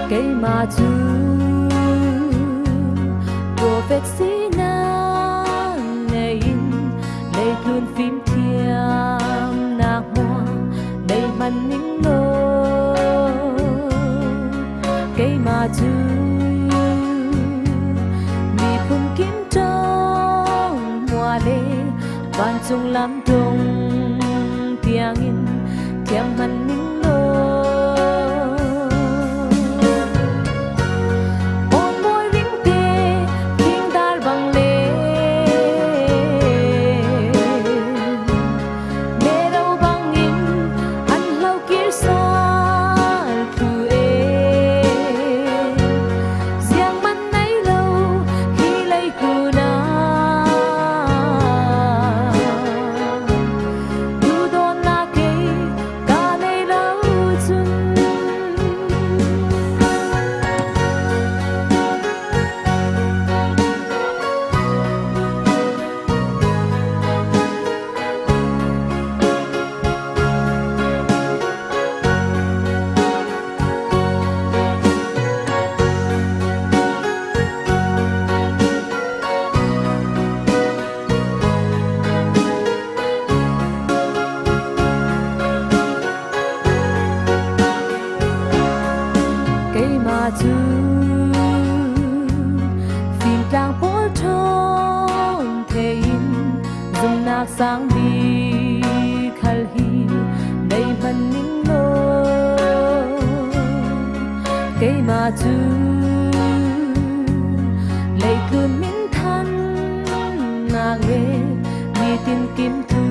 cây mà chú đồ vết xí na ngày lấy luôn phim thiam nạc hoa đầy màn nín lô cây mà chú mi phun kiếm trong hoa lê van chung lắm đông tiếng in thiam màn nín chú phim đang bố trông thể dùng nạc sáng đi khal hi đầy màn nín lô cây mà chú lấy cơn miến than nạc lệ mi tin kiếm thu